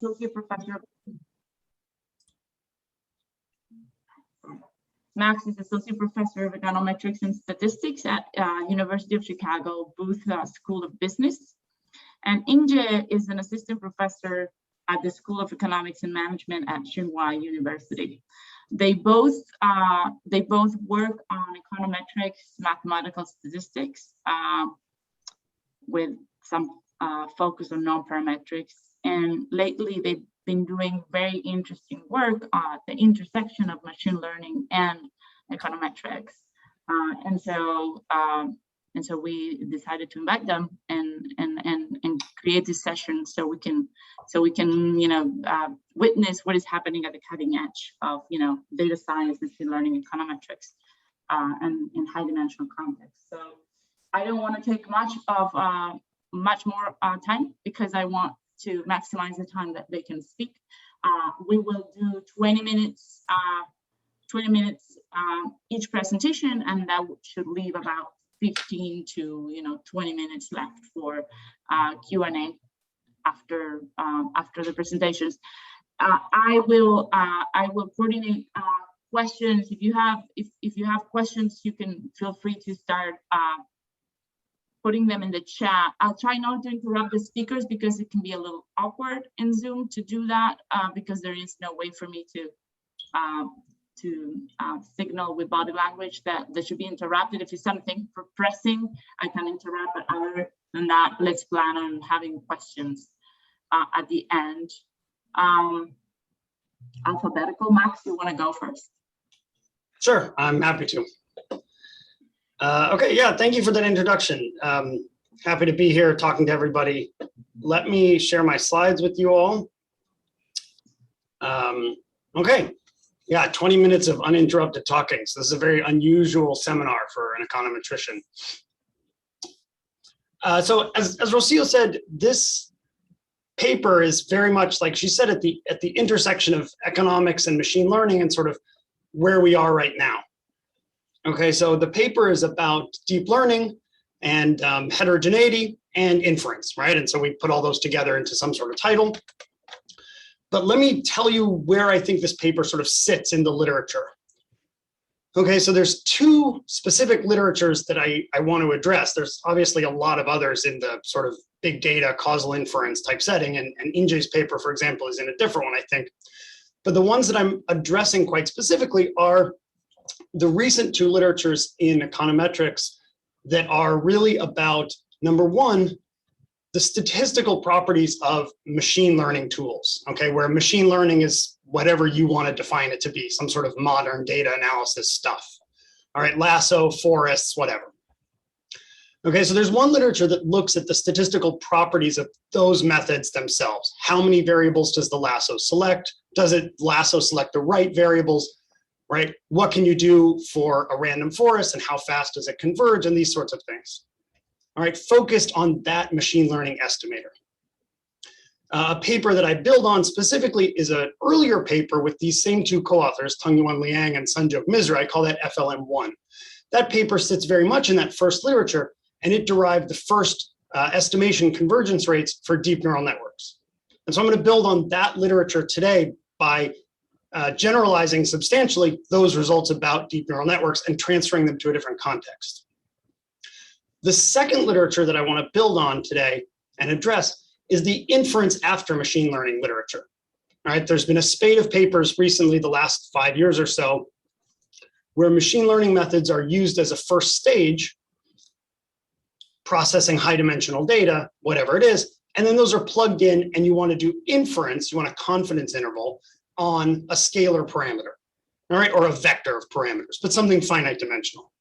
Associate Professor. Max is Associate Professor of Econometrics and Statistics at University of Chicago Booth School of Business. And Inge is an Assistant Professor at the School of Economics and Management at Tsinghua University. They both work on econometrics, mathematical statistics, with some focus on non-parametrics. And lately, they've been doing very interesting work at the intersection of machine learning and econometrics. And so we decided to invite them and create this session so we can witness what is happening at the cutting edge of data science, machine learning, econometrics, and in high dimensional context. So I don't want to take much more time because I want to maximize the time that they can speak. We will do 20 minutes each presentation, and that should leave about 15 to 20 minutes left for Q&A after the presentations. I will coordinate questions. If you have questions, you can feel free to start putting them in the chat. I'll try not to interrupt the speakers because it can be a little awkward in Zoom to do that because there is no way for me to signal with body language that they should be interrupted. If it's something pressing, I can interrupt, but other than that, let's plan on having questions at the end. Alphabetical. Max, you want to go first? Sure, I'm happy to. Okay, yeah, thank you for that introduction. Happy to be here talking to everybody. Let me share my slides with you all. Okay, yeah, 20 minutes of uninterrupted talking. So this is a very unusual seminar for an econometrician. So as Rocio said, this paper is very much, like she said, at the intersection of economics and machine learning and sort of where we are right now. Okay, so the paper is about deep learning and heterogeneity and inference, right? And so we put all those together into some sort of title. But let me tell you where I think this paper sort of sits in the literature. Okay, so there's two specific literatures that I want to address. There's obviously a lot of others in the sort of big data causal inference type setting, and Inge's paper, for example, is in a different one, I think. But the ones that I'm addressing quite specifically are the recent two literatures in econometrics that are really about, number one, the statistical properties of machine learning tools, okay, where machine learning is whatever you want to define it to be, some sort of modern data analysis stuff. All right, lasso, forests, whatever. Okay, so there's one literature that looks at the statistical properties of those methods themselves. How many variables does the lasso select? Does it lasso select the right variables? Right? What can you do for a random forest and how fast does it converge and these sorts of things? All right, focused on that machine learning estimator. A paper that I build on specifically is an earlier paper with these same two co-authors, Tungyuan Liang and Sanjog Misra. I call that FLM1. That paper sits very much in that first literature, and it derived the first estimation convergence rates for deep neural networks. And so I'm going to build on that literature today by generalizing substantially those results about deep neural networks and transferring them to a different context. The second literature that I want to build on today and address is the inference after machine learning literature. All right, there's been a spate of papers recently, the last 5 years or so, where machine learning methods are used as a first stage, processing high dimensional data, whatever it is, and then those are plugged in and you want to do inference, you want a confidence interval on a scalar parameter, all right, or a vector of parameters, but something finite dimensional.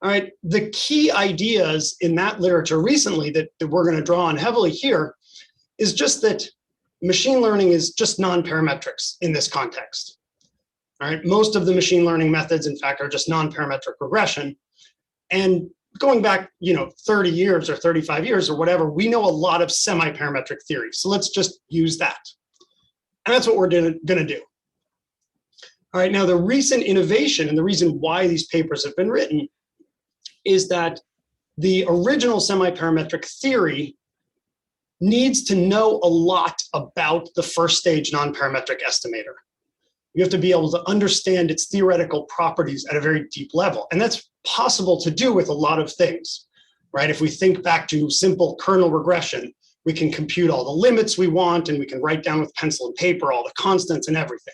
All right, the key ideas in that literature recently that we're going to draw on heavily here is just that machine learning is just non-parametrics in this context. All right, most of the machine learning methods, in fact, are just non-parametric regression. And going back, 30 years or 35 years or whatever, we know a lot of semi-parametric theory. So let's just use that. And that's what we're going to do. All right, now the recent innovation and the reason why these papers have been written is that the original semi-parametric theory needs to know a lot about the first stage non-parametric estimator. You have to be able to understand its theoretical properties at a very deep level. And that's possible to do with a lot of things, right? If we think back to simple kernel regression, we can compute all the limits we want, and we can write down with pencil and paper all the constants and everything.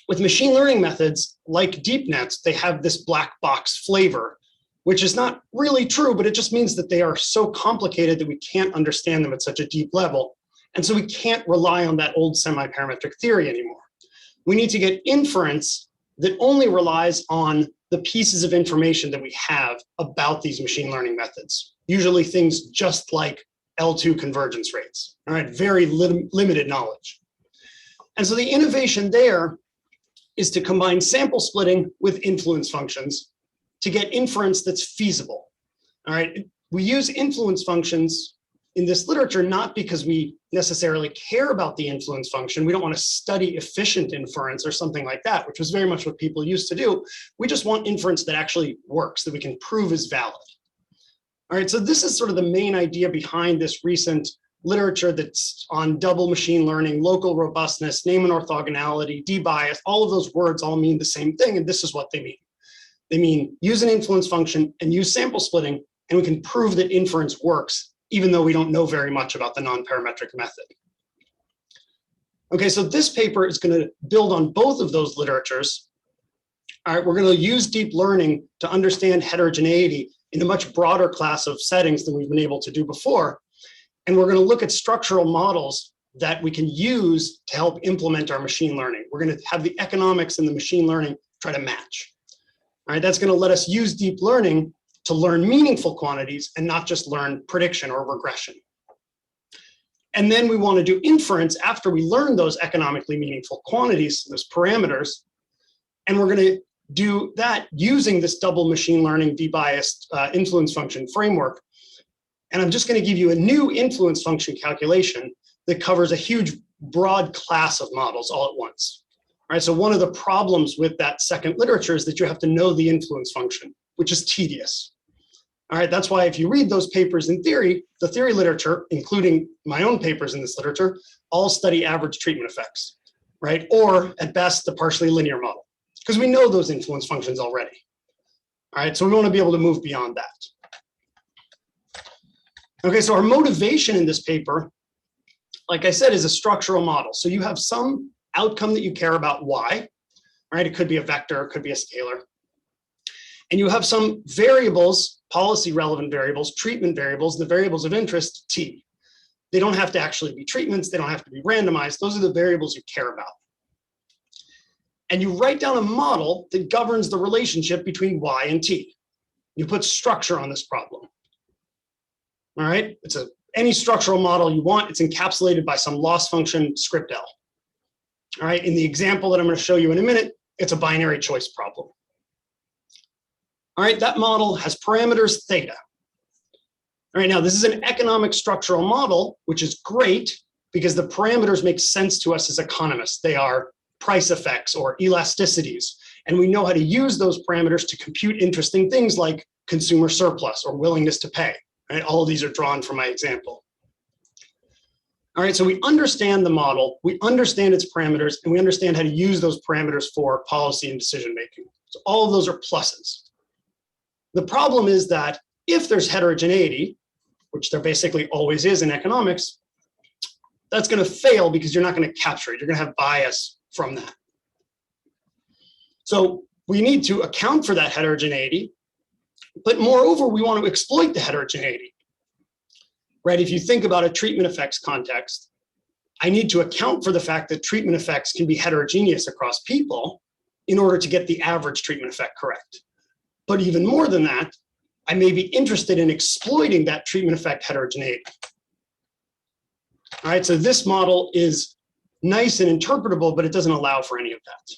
With machine learning methods like deep nets, they have this black box flavor, which is not really true, but it just means that they are so complicated that we can't understand them at such a deep level. And so we can't rely on that old semi-parametric theory anymore. We need to get inference that only relies on the pieces of information that we have about these machine learning methods, usually things just like L2 convergence rates, all right, very limited knowledge. And so the innovation there is to combine sample splitting with influence functions to get inference that's feasible, all right? We use influence functions in this literature not because we necessarily care about the influence function. We don't want to study efficient inference or something like that, which was very much what people used to do. We just want inference that actually works, that we can prove is valid. All right, so this is sort of the main idea behind this recent literature that's on double machine learning, local robustness, name and orthogonality, debias. All of those words all mean the same thing, and this is what they mean. They mean use an influence function and use sample splitting, and we can prove that inference works, even though we don't know very much about the non-parametric method. Okay, so this paper is going to build on both of those literatures. All right, we're going to use deep learning to understand heterogeneity in a much broader class of settings than we've been able to do before. And we're going to look at structural models that we can use to help implement our machine learning. We're going to have the economics and the machine learning try to match. All right, that's going to let us use deep learning to learn meaningful quantities and not just learn prediction or regression. And then we want to do inference after we learn those economically meaningful quantities, those parameters. And we're going to do that using this double machine learning debiased influence function framework. And I'm just going to give you a new influence function calculation that covers a huge, broad class of models all at once. All right, so one of the problems with that second literature is that you have to know the influence function, which is tedious. All right, that's why if you read those papers in theory, the theory literature, including my own papers in this literature, all study average treatment effects, right? Or at best, the partially linear model, because we know those influence functions already. All right, so we want to be able to move beyond that. Okay, so our motivation in this paper, like I said, is a structural model. So you have some outcome that you care about, y, right? It could be a vector, it could be a scalar. And you have some variables, policy relevant variables, treatment variables, the variables of interest, t. They don't have to actually be treatments, they don't have to be randomized. Those are the variables you care about. And you write down a model that governs the relationship between y and t. You put structure on this problem. All right, it's any structural model you want, it's encapsulated by some loss function script L. All right, in the example that I'm going to show you in a minute, it's a binary choice problem. All right, that model has parameters theta. All right, now this is an economic structural model, which is great because the parameters make sense to us as economists. They are price effects or elasticities, and we know how to use those parameters to compute interesting things like consumer surplus or willingness to pay. Right? All of these are drawn from my example. All right, so we understand the model, we understand its parameters, and we understand how to use those parameters for policy and decision making. So all of those are pluses. The problem is that if there's heterogeneity, which there basically always is in economics, that's going to fail because you're not going to capture it. You're going to have bias from that. So we need to account for that heterogeneity, but moreover, we want to exploit the heterogeneity. Right? If you think about a treatment effects context, I need to account for the fact that treatment effects can be heterogeneous across people in order to get the average treatment effect correct. But even more than that, I may be interested in exploiting that treatment effect heterogeneity. All right, so this model is nice and interpretable, but it doesn't allow for any of that.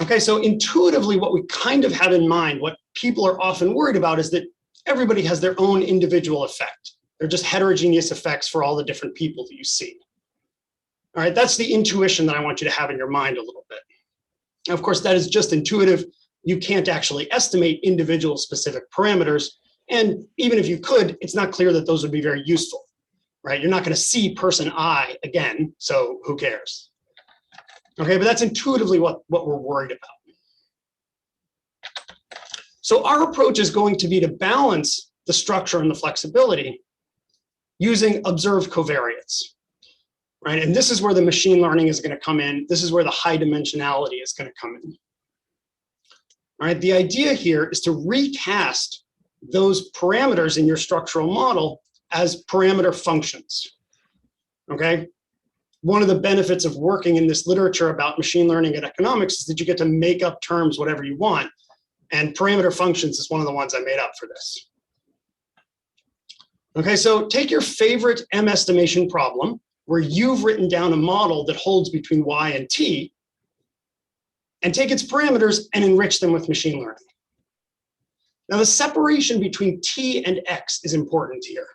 Okay, so intuitively, what we kind of have in mind, what people are often worried about is that everybody has their own individual effect. They're just heterogeneous effects for all the different people that you see. All right, that's the intuition that I want you to have in your mind a little bit. Now, of course, that is just intuitive. You can't actually estimate individual specific parameters. And even if you could, it's not clear that those would be very useful, right? You're not going to see person I again, so who cares? Okay, but that's intuitively what we're worried about. So our approach is going to be to balance the structure and the flexibility using observed covariates, right? And this is where the machine learning is going to come in. This is where the high dimensionality is going to come in. All right, the idea here is to recast those parameters in your structural model as parameter functions, okay? One of the benefits of working in this literature about machine learning and economics is that you get to make up terms whatever you want, and parameter functions is one of the ones I made up for this. Okay, so take your favorite M estimation problem where you've written down a model that holds between Y and T, and take its parameters and enrich them with machine learning. Now, the separation between T and X is important here.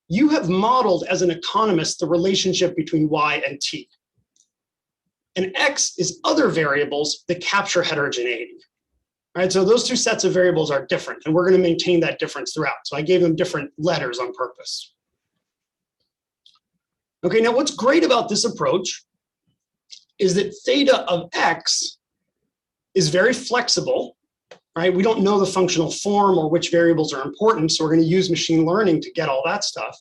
You have modeled as an economist the relationship between Y and T. And X is other variables that capture heterogeneity. All right, so those two sets of variables are different, and we're going to maintain that difference throughout. So I gave them different letters on purpose. Okay, now what's great about this approach is that theta of X is very flexible, right? We don't know the functional form or which variables are important, so we're going to use machine learning to get all that stuff.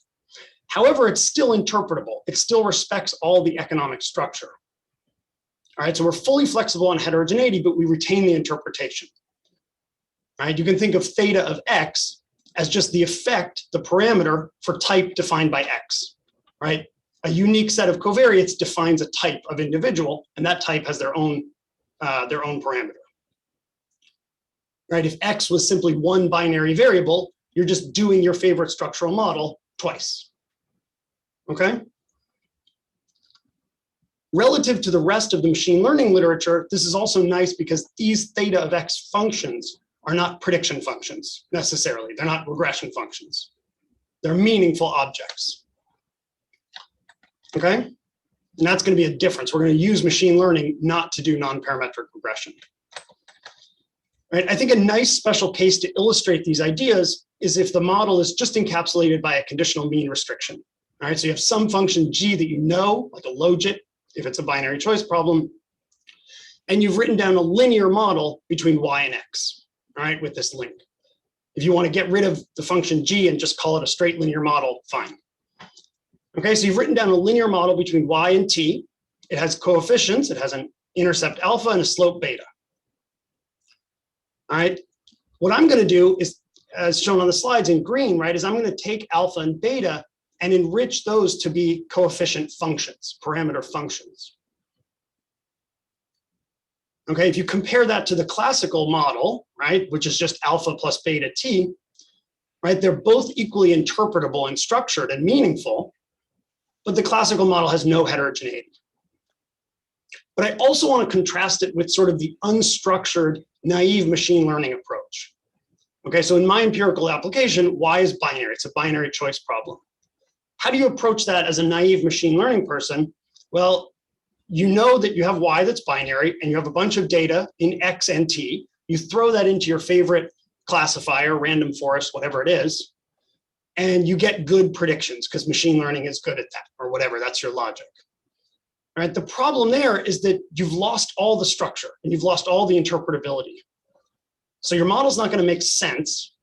However, it's still interpretable. It still respects all the economic structure. All right, so we're fully flexible on heterogeneity, but we retain the interpretation. All right, you can think of theta of X as just the effect, the parameter for type defined by X, right? A unique set of covariates defines a type of individual, and that type has their own parameter. Right? If X was simply one binary variable, you're just doing your favorite structural model twice. Okay? Relative to the rest of the machine learning literature, this is also nice because these theta of X functions are not prediction functions necessarily. They're not regression functions. They're meaningful objects. Okay? And that's going to be a difference. We're going to use machine learning not to do non-parametric regression. Right? I think a nice special case to illustrate these ideas is if the model is just encapsulated by a conditional mean restriction. All right, so you have some function G that you know, like a logit, if it's a binary choice problem, and you've written down a linear model between Y and X, all right, with this link. If you want to get rid of the function G and just call it a straight linear model, fine. Okay, so you've written down a linear model between Y and T. It has coefficients. It has an intercept alpha and a slope beta. All right, what I'm going to do is, as shown on the slides in green, right, is I'm going to take alpha and beta and enrich those to be coefficient functions, parameter functions. Okay, if you compare that to the classical model, right, which is just alpha plus beta t, right, they're both equally interpretable and structured and meaningful, but the classical model has no heterogeneity. But I also want to contrast it with sort of the unstructured, naive machine learning approach. Okay, so in my empirical application, Y is binary. It's a binary choice problem. How do you approach that as a naive machine learning person? Well, you know that you have Y that's binary, and you have a bunch of data in X and T. You throw that into your favorite classifier, random forest, whatever it is, and you get good predictions because machine learning is good at that, or whatever, that's your logic. All right, the problem there is that you've lost all the structure and you've lost all the interpretability. So your model's not going to make sense.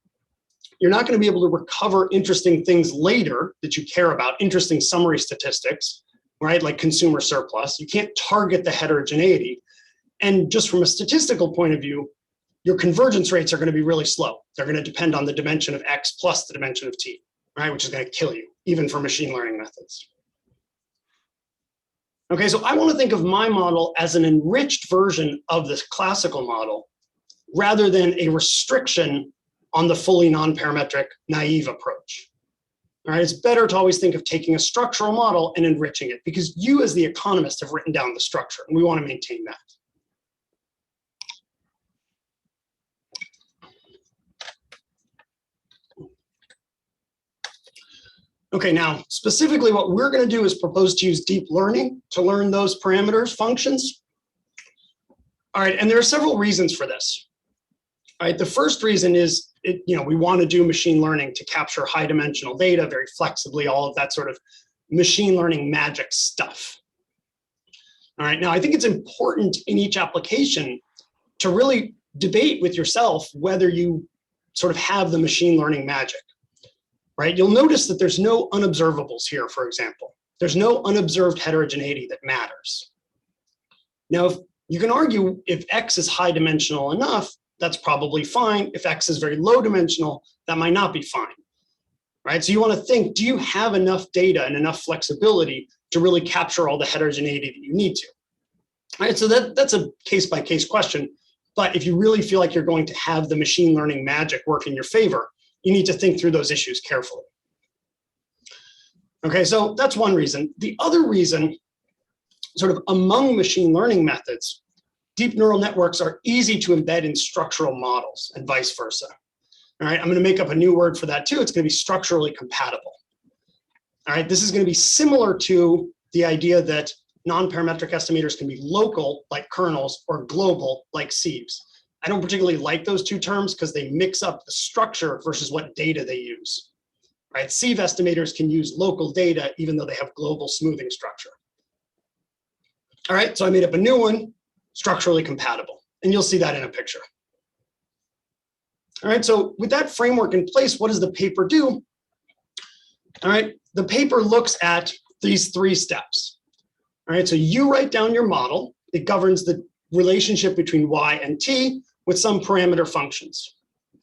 You're not going to be able to recover interesting things later that you care about, interesting summary statistics, right? Like consumer surplus. You can't target the heterogeneity. And just from a statistical point of view, your convergence rates are going to be really slow. They're going to depend on the dimension of X plus the dimension of T, right? Which is going to kill you, even for machine learning methods. Okay, so I want to think of my model as an enriched version of this classical model rather than a restriction on the fully non-parametric naive approach. All right, it's better to always think of taking a structural model and enriching it because you as the economist have written down the structure and we want to maintain that. Okay, now specifically what we're going to do is propose to use deep learning to learn those parameters, functions. All right, and there are several reasons for this. All right, the first reason is we want to do machine learning to capture high dimensional data very flexibly, all of that sort of machine learning magic stuff. All right, now I think it's important in each application to really debate with yourself whether you sort of have the machine learning magic, right? You'll notice that there's no unobservables here, for example. There's no unobserved heterogeneity that matters. Now, if you can argue if X is high dimensional enough, that's probably fine. If X is very low dimensional, that might not be fine, right? So you want to think, do you have enough data and enough flexibility to really capture all the heterogeneity that you need to? All right, so that's a case-by-case question. But if you really feel like you're going to have the machine learning magic work in your favor, you need to think through those issues carefully. Okay, so that's one reason. The other reason, sort of among machine learning methods, deep neural networks are easy to embed in structural models and vice versa. All right, I'm going to make up a new word for that too. It's going to be structurally compatible. All right, this is going to be similar to the idea that non-parametric estimators can be local, like kernels, or global, like sieves. I don't particularly like those two terms because they mix up the structure versus what data they use. Right? Sieve estimators can use local data even though they have global smoothing structure. All right, so I made up a new one, structurally compatible, and you'll see that in a picture. All right, so with that framework in place, what does the paper do? All right, the paper looks at these 3 steps. All right, so you write down your model. It governs the relationship between y and t with some parameter functions.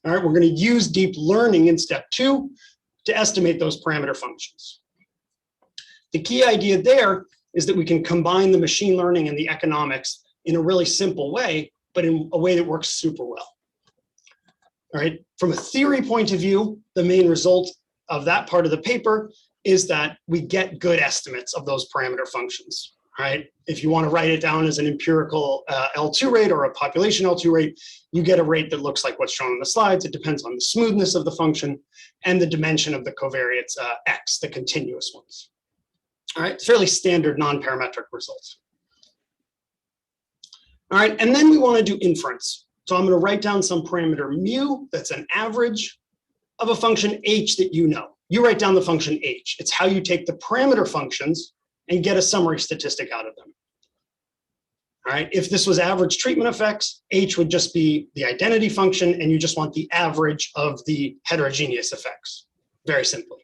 All right, we're going to use deep learning in step 2 to estimate those parameter functions. The key idea there is that we can combine the machine learning and the economics in a really simple way, but in a way that works super well. All right, from a theory point of view, the main result of that part of the paper is that we get good estimates of those parameter functions. Right? If you want to write it down as an empirical L2 rate or a population L2 rate, you get a rate that looks like what's shown on the slides. It depends on the smoothness of the function and the dimension of the covariates X, the continuous ones. All right, fairly standard non-parametric results. All right, and then we want to do inference. So I'm going to write down some parameter mu that's an average of a function h that you know. You write down the function h. It's how you take the parameter functions and get a summary statistic out of them. All right, if this was average treatment effects, h would just be the identity function, and you just want the average of the heterogeneous effects, very simply.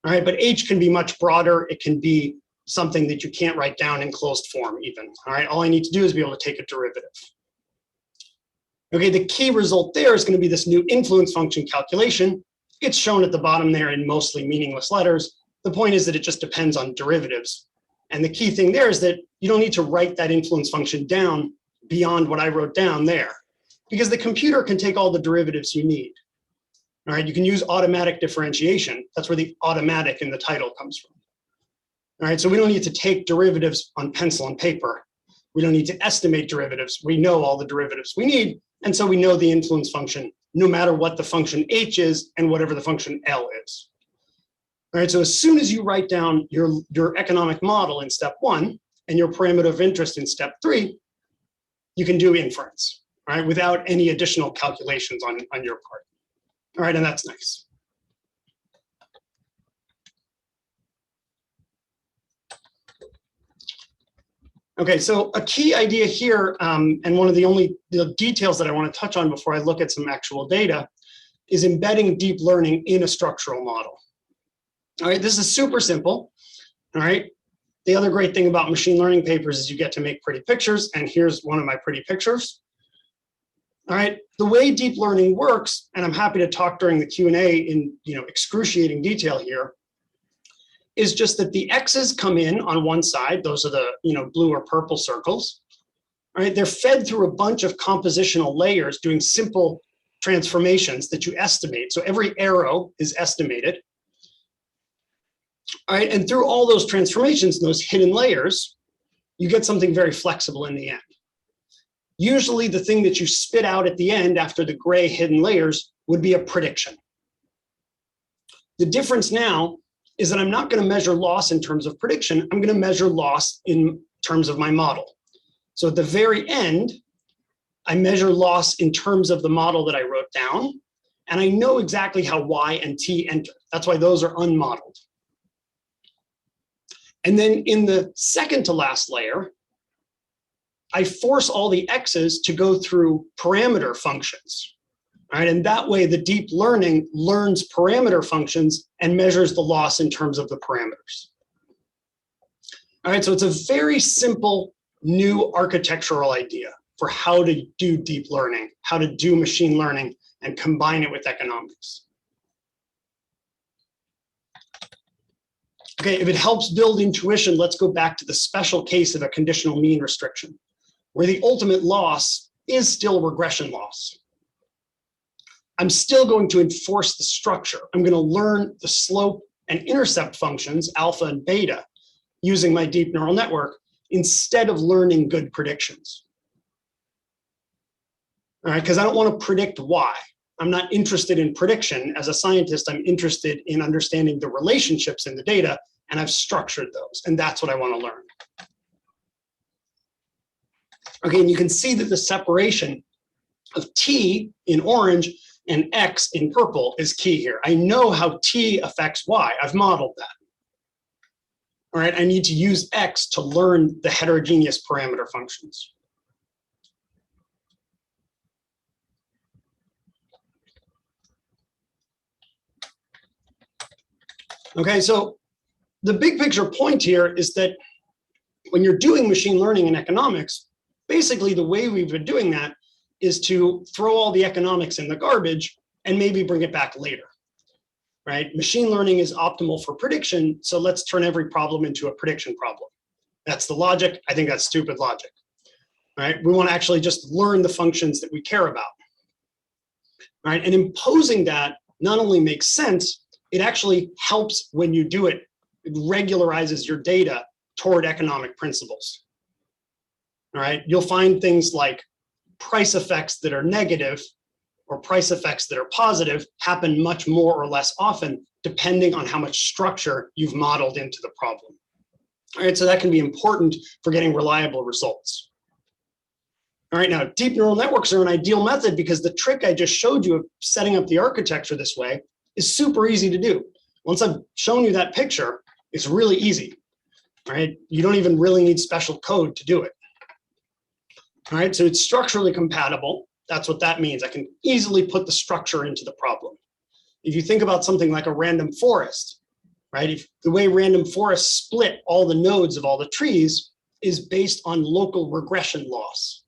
All right, but h can be much broader. It can be something that you can't write down in closed form even. All right, all I need to do is be able to take a derivative. Okay, the key result there is going to be this new influence function calculation. It's shown at the bottom there in mostly meaningless letters. The point is that it just depends on derivatives. And the key thing there is that you don't need to write that influence function down beyond what I wrote down there, because the computer can take all the derivatives you need. All right, you can use automatic differentiation. That's where the automatic in the title comes from. All right, so we don't need to take derivatives on pencil and paper. We don't need to estimate derivatives. We know all the derivatives we need, and so we know the influence function no matter what the function h is and whatever the function L is. All right, so as soon as you write down your economic model in step 1 and your parameter of interest in step 3, you can do inference, all right, without any additional calculations on your part. All right, and that's nice. Okay, so a key idea here, and one of the details that I want to touch on before I look at some actual data, is embedding deep learning in a structural model. All right, this is super simple. All right, the other great thing about machine learning papers is you get to make pretty pictures, and here's one of my pretty pictures. All right, the way deep learning works, and I'm happy to talk during the Q&A in excruciating detail here, is just that the X's come in on one side. Those are the blue or purple circles. All right, they're fed through a bunch of compositional layers doing simple transformations that you estimate. So every arrow is estimated. All right, and through all those transformations, those hidden layers, you get something very flexible in the end. Usually the thing that you spit out at the end after the gray hidden layers would be a prediction. The difference now is that I'm not going to measure loss in terms of prediction. I'm going to measure loss in terms of my model. So at the very end, I measure loss in terms of the model that I wrote down. And I know exactly how y and t enter. That's why those are unmodeled. And then in the second to last layer, I force all the x's to go through parameter functions. All right, and that way the deep learning learns parameter functions and measures the loss in terms of the parameters. All right, so it's a very simple new architectural idea for how to do deep learning, how to do machine learning, and combine it with economics. Okay, if it helps build intuition, let's go back to the special case of a conditional mean restriction, where the ultimate loss is still regression loss. I'm still going to enforce the structure. I'm going to learn the slope and intercept functions, alpha and beta, using my deep neural network instead of learning good predictions. All right, because I don't want to predict why. I'm not interested in prediction. As a scientist, I'm interested in understanding the relationships in the data, and I've structured those, and that's what I want to learn. Okay, and you can see that the separation of T in orange and X in purple is key here. I know how T affects Y. I've modeled that. All right, I need to use X to learn the heterogeneous parameter functions. Okay, so the big picture point here is that when you're doing machine learning and economics, basically the way we've been doing that is to throw all the economics in the garbage and maybe bring it back later, right? Machine learning is optimal for prediction, so let's turn every problem into a prediction problem. That's the logic. I think that's stupid logic, right? We want to actually just learn the functions that we care about, right? And imposing that not only makes sense, it actually helps when you do it. It regularizes your data toward economic principles. All right, you'll find things like price effects that are negative or price effects that are positive happen much more or less often, depending on how much structure you've modeled into the problem. All right, so that can be important for getting reliable results. All right, now deep neural networks are an ideal method because the trick I just showed you of setting up the architecture this way is super easy to do. Once I've shown you that picture, it's really easy, right? You don't even really need special code to do it. All right, so it's structurally compatible. That's what that means. I can easily put the structure into the problem. If you think about something like a random forest, right? If the way random forests split all the nodes of all the trees is based on local regression loss.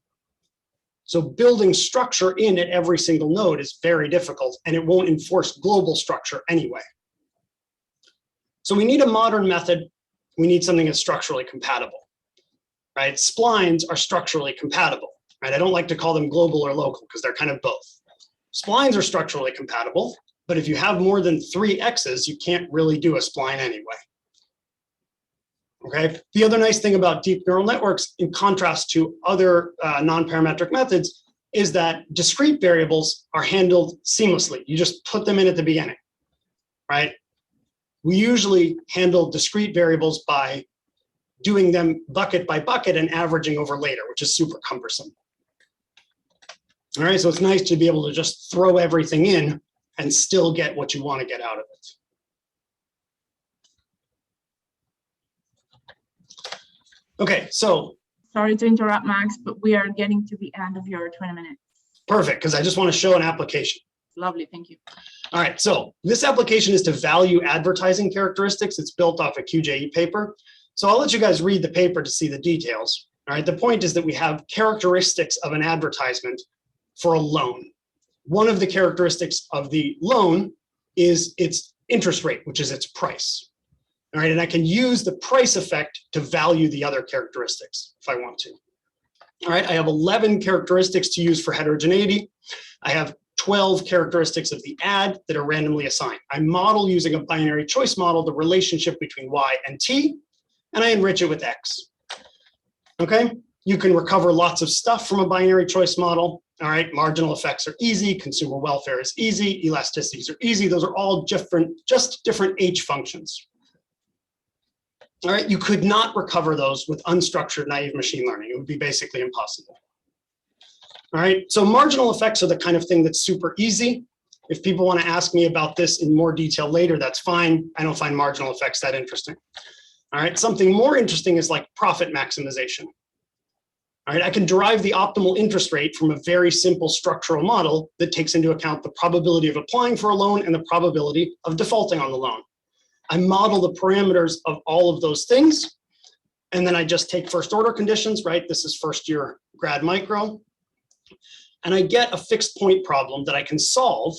So building structure in at every single node is very difficult, and it won't enforce global structure anyway. So we need a modern method. We need something that's structurally compatible, right? Splines are structurally compatible, right? I don't like to call them global or local because they're kind of both. Splines are structurally compatible, but if you have more than 3 X's, you can't really do a spline anyway. Okay. The other nice thing about deep neural networks, in contrast to other non-parametric methods, is that discrete variables are handled seamlessly. You just put them in at the beginning, right? We usually handle discrete variables by doing them bucket by bucket and averaging over later, which is super cumbersome. All right, so it's nice to be able to just throw everything in and still get what you want to get out of it. Okay, so. Sorry to interrupt, Max, but we are getting to the end of your 20 minutes. Perfect, because I just want to show an application. Lovely, thank you. All right, so this application is to value advertising characteristics. It's built off a QJE paper. So I'll let you guys read the paper to see the details. All right, the point is that we have characteristics of an advertisement for a loan. One of the characteristics of the loan is its interest rate, which is its price. All right, and I can use the price effect to value the other characteristics if I want to. All right, I have 11 characteristics to use for heterogeneity. I have 12 characteristics of the ad that are randomly assigned. I model using a binary choice model the relationship between Y and T, and I enrich it with X. Okay, you can recover lots of stuff from a binary choice model. All right, marginal effects are easy, consumer welfare is easy, elasticities are easy. Those are all different, just different H functions. All right, you could not recover those with unstructured naive machine learning. It would be basically impossible. All right, so marginal effects are the kind of thing that's super easy. If people want to ask me about this in more detail later, that's fine. I don't find marginal effects that interesting. All right, something more interesting is like profit maximization. All right, I can derive the optimal interest rate from a very simple structural model that takes into account the probability of applying for a loan and the probability of defaulting on the loan. I model the parameters of all of those things, and then I just take first order conditions, right? This is first year grad micro. And I get a fixed point problem that I can solve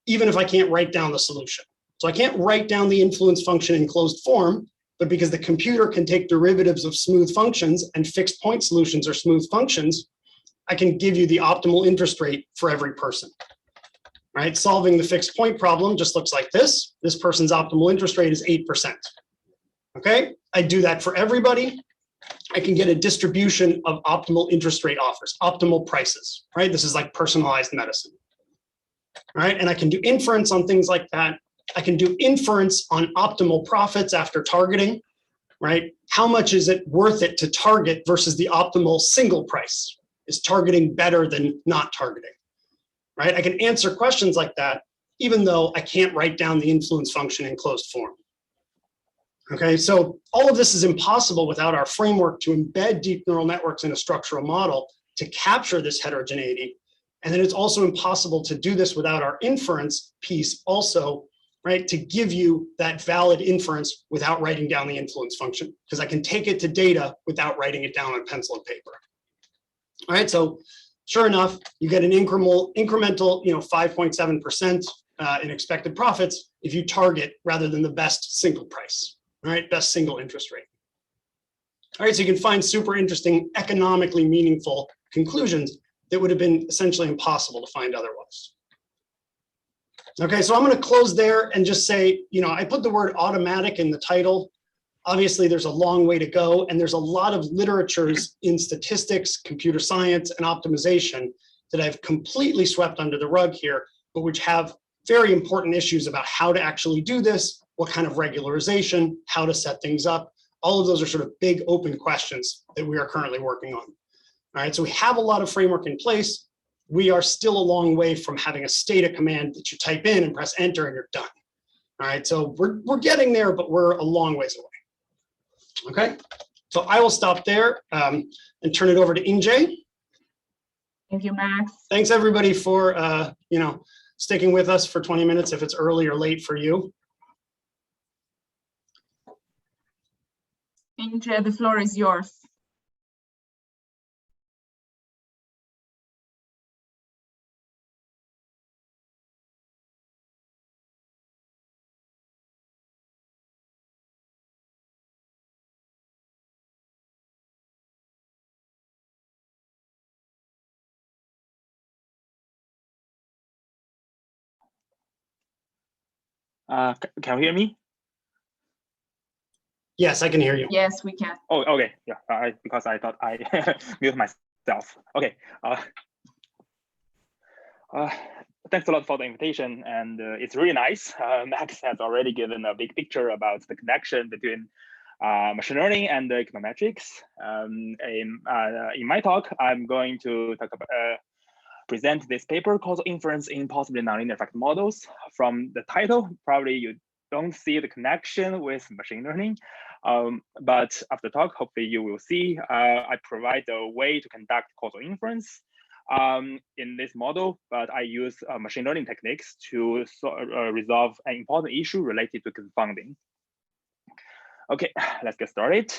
even if I can't write down the solution. So I can't write down the influence function in closed form, but because the computer can take derivatives of smooth functions and fixed point solutions are smooth functions, I can give you the optimal interest rate for every person. Right? Solving the fixed point problem just looks like this. This person's optimal interest rate is 8%. Okay, I do that for everybody. I can get a distribution of optimal interest rate offers, optimal prices, right? This is like personalized medicine. All right, and I can do inference on things like that. I can do inference on optimal profits after targeting, right? How much is it worth it to target versus the optimal single price? Is targeting better than not targeting, right? I can answer questions like that, even though I can't write down the influence function in closed form. Okay, so all of this is impossible without our framework to embed deep neural networks in a structural model to capture this heterogeneity. And then it's also impossible to do this without our inference piece also, right, to give you that valid inference without writing down the influence function, because I can take it to data without writing it down on pencil and paper. All right, so sure enough, you get an incremental 5.7% in expected profits if you target rather than the best single price. All right, best single interest rate. All right, so you can find super interesting, economically meaningful conclusions that would have been essentially impossible to find otherwise. Okay, so I'm going to close there and just say, I put the word automatic in the title. Obviously, there's a long way to go, and there's a lot of literatures in statistics, computer science, and optimization that I've completely swept under the rug here, but which have very important issues about how to actually do this, what kind of regularization, how to set things up. All of those are sort of big open questions that we are currently working on. All right, so we have a lot of framework in place. We are still a long way from having a stata command that you type in and press enter and you're done. All right, so we're getting there, but we're a long ways away. Okay, so I will stop there and turn it over to Inge. Thank you, Max. Thanks everybody for sticking with us for 20 minutes if it's early or late for you. Inge, the floor is yours. Can you hear me? Yes, I can hear you. Yes, we can. Oh, okay. Yeah, because I thought I muted myself. Okay. Thanks a lot for the invitation, and it's really nice. Max has already given a big picture about the connection between machine learning and econometrics. In my talk, I'm going to talk about present this paper called Inference in Possibly Nonlinear Effect Models. From the title, probably you don't see the connection with machine learning, but after the talk, hopefully you will see I provide a way to conduct causal inference in this model, but I use machine learning techniques to resolve an important issue related to confounding. Okay, let's get started.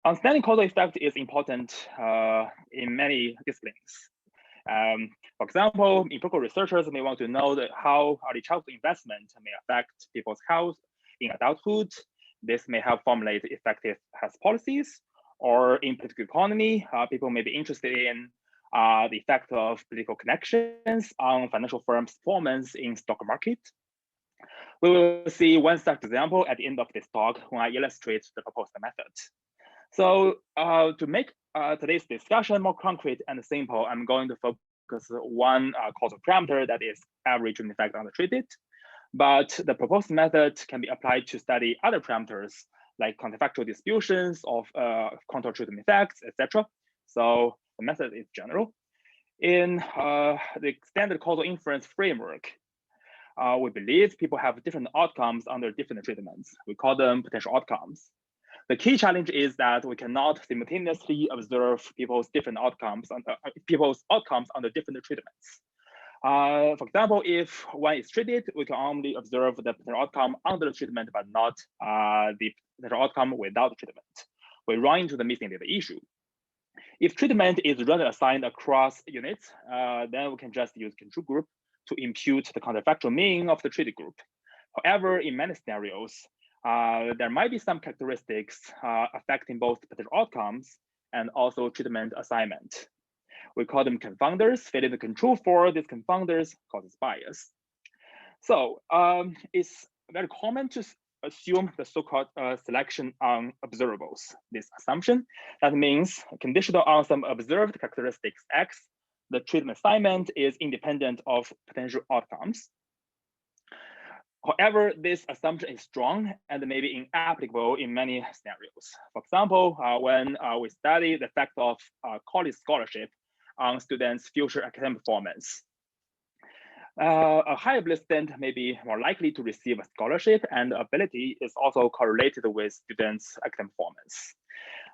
Understanding causal effect is important in many disciplines. For example, empirical researchers may want to know how early childhood investment may affect people's health in adulthood. This may help formulate effective health policies. Or in political economy, people may be interested in the effect of political connections on financial firms' performance in stock market. We will see one such example at the end of this talk when I illustrate the proposed method. So to make today's discussion more concrete and simple, I'm going to focus one causal parameter, that is average treatment effect untreated. But the proposed method can be applied to study other parameters like counterfactual distributions of control treatment effects, etc. So the method is general. In the standard causal inference framework, we believe people have different outcomes under different treatments. We call them potential outcomes. The key challenge is that we cannot simultaneously observe people's outcomes under different treatments. For example, if one is treated, we can only observe the potential outcome under the treatment, but not the potential outcome without treatment. We run into the missing data issue. If treatment is randomly assigned across units, then we can just use control group to impute the counterfactual mean of the treated group. However, in many scenarios, there might be some characteristics affecting both potential outcomes and also treatment assignment. We call them confounders. Fitting the control for these confounders causes bias. So it's very common to assume the so-called selection on observables. This assumption, that means conditional on some observed characteristics X, the treatment assignment is independent of potential outcomes. However, this assumption is strong and may be inapplicable in many scenarios. For example, when we study the effect of college scholarship on students' future academic performance. A high ability student may be more likely to receive a scholarship, and ability is also correlated with students' academic performance.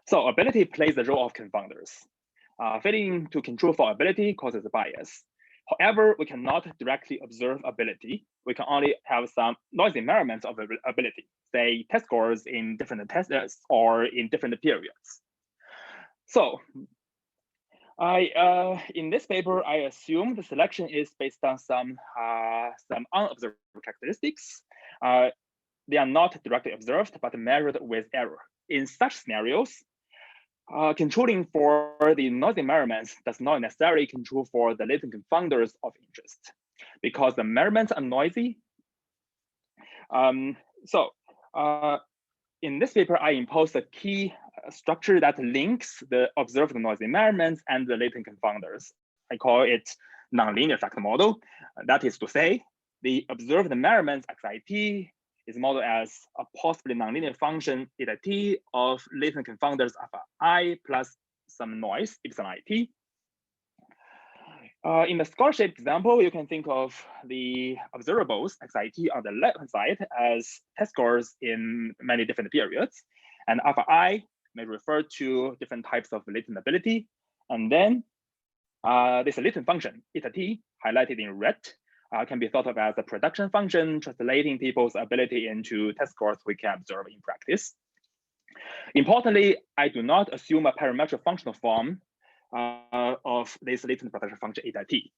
So ability plays the role of confounders. Failing to control for ability causes a bias. However, we cannot directly observe ability. We can only have some noisy measurements of ability, say test scores in different tests or in different periods. So in this paper, I assume the selection is based on some unobserved characteristics. They are not directly observed, but measured with error. In such scenarios, controlling for the noisy measurements does not necessarily control for the latent confounders of interest, because the measurements are noisy. In this paper, I impose a key structure that links the observed noisy measurements and the latent confounders. I call it nonlinear factor model. That is to say, the observed measurements xit is modeled as a possibly nonlinear function eta t of latent confounders alpha I plus some noise epsilon it. In the scholarship example, you can think of the observables xit on the left-hand side as test scores in many different periods, and alpha I may refer to different types of latent ability. And then this latent function, eta t, highlighted in red, can be thought of as a production function translating people's ability into test scores we can observe in practice. Importantly, I do not assume a parametric functional form of this latent production function eta t.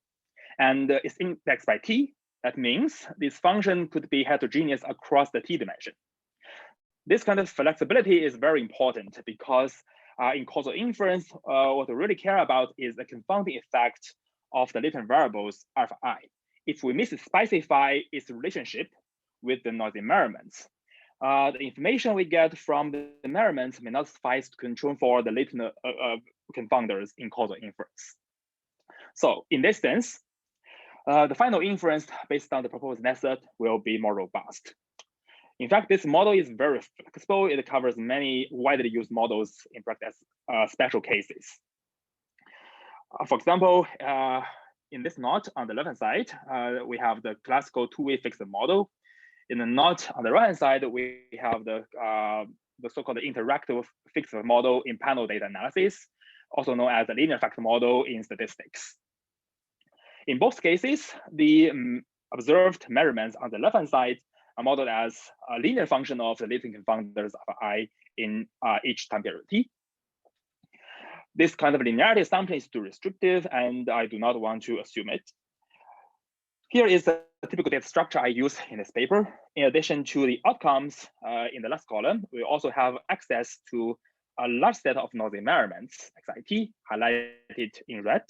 And it's indexed by t. That means this function could be heterogeneous across the t dimension. This kind of flexibility is very important because in causal inference, what we really care about is the confounding effect of the latent variables alpha I. If we misspecify its relationship with the noisy measurements, the information we get from the measurements may not suffice to control for the latent confounders in causal inference. So in this sense, the final inference based on the proposed method will be more robust. In fact, this model is very flexible. It covers many widely used models in practice, special cases. For example, in this knot on the left-hand side, we have the classical two-way fixed model. In the knot on the right-hand side, we have the so-called interactive fixed model in panel data analysis, also known as the linear factor model in statistics. In both cases, the observed measurements on the left-hand side are modeled as a linear function of the latent confounders of I in each time period t. This kind of linearity assumption is too restrictive, and I do not want to assume it. Here is the typical data structure I use in this paper. In addition to the outcomes in the last column, we also have access to a large set of noisy measurements, xit, highlighted in red.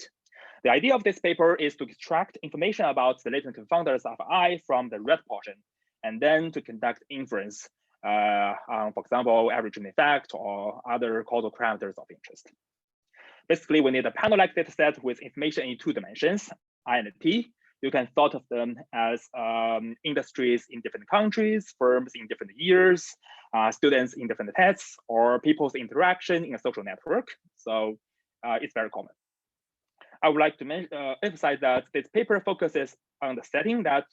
The idea of this paper is to extract information about the latent confounders of I from the red portion, and then to conduct inference on, for example, averaging effect or other causal parameters of interest. Basically, we need a panel-like data set with information in two dimensions, I and t. You can thought of them as industries in different countries, firms in different years, students in different tests, or people's interaction in a social network. So it's very common. I would like to emphasize that this paper focuses on the setting that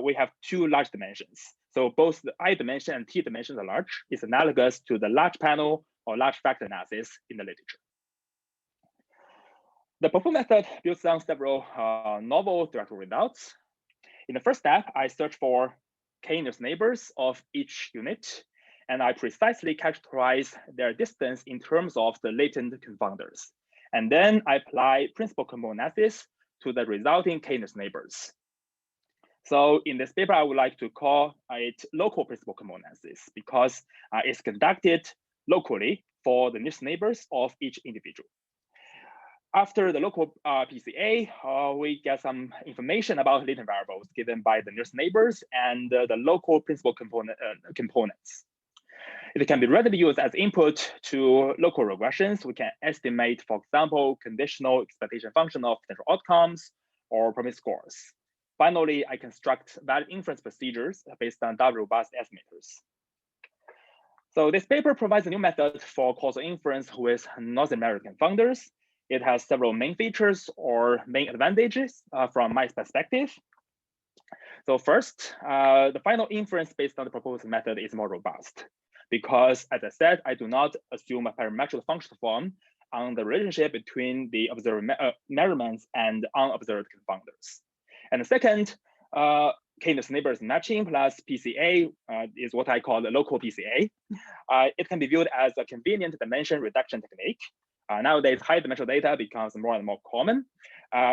we have two large dimensions. So both the I dimension and T dimensions are large. It's analogous to the large panel or large factor analysis in the literature. The proposed method builds on several novel theoretical results. In the first step, I search for k-nearest neighbors of each unit, and I precisely characterize their distance in terms of the latent confounders. And then I apply principal component analysis to the resulting k-nearest neighbors. So in this paper, I would like to call it local principal component analysis because it's conducted locally for the nearest neighbors of each individual. After the local PCA, we get some information about latent variables given by the nearest neighbors and the local principal components. It can be readily used as input to local regressions. We can estimate, for example, conditional expectation function of potential outcomes or promise scores. Finally, I construct valid inference procedures based on robust estimators. So this paper provides a new method for causal inference with North American founders. It has several main features or main advantages from my perspective. So first, the final inference based on the proposed method is more robust because, as I said, I do not assume a parametric functional form on the relationship between the observed measurements and unobserved confounders. And the second, k-nearest neighbors matching plus PCA is what I call the local PCA. It can be viewed as a convenient dimension reduction technique. Nowadays, high dimensional data becomes more and more common.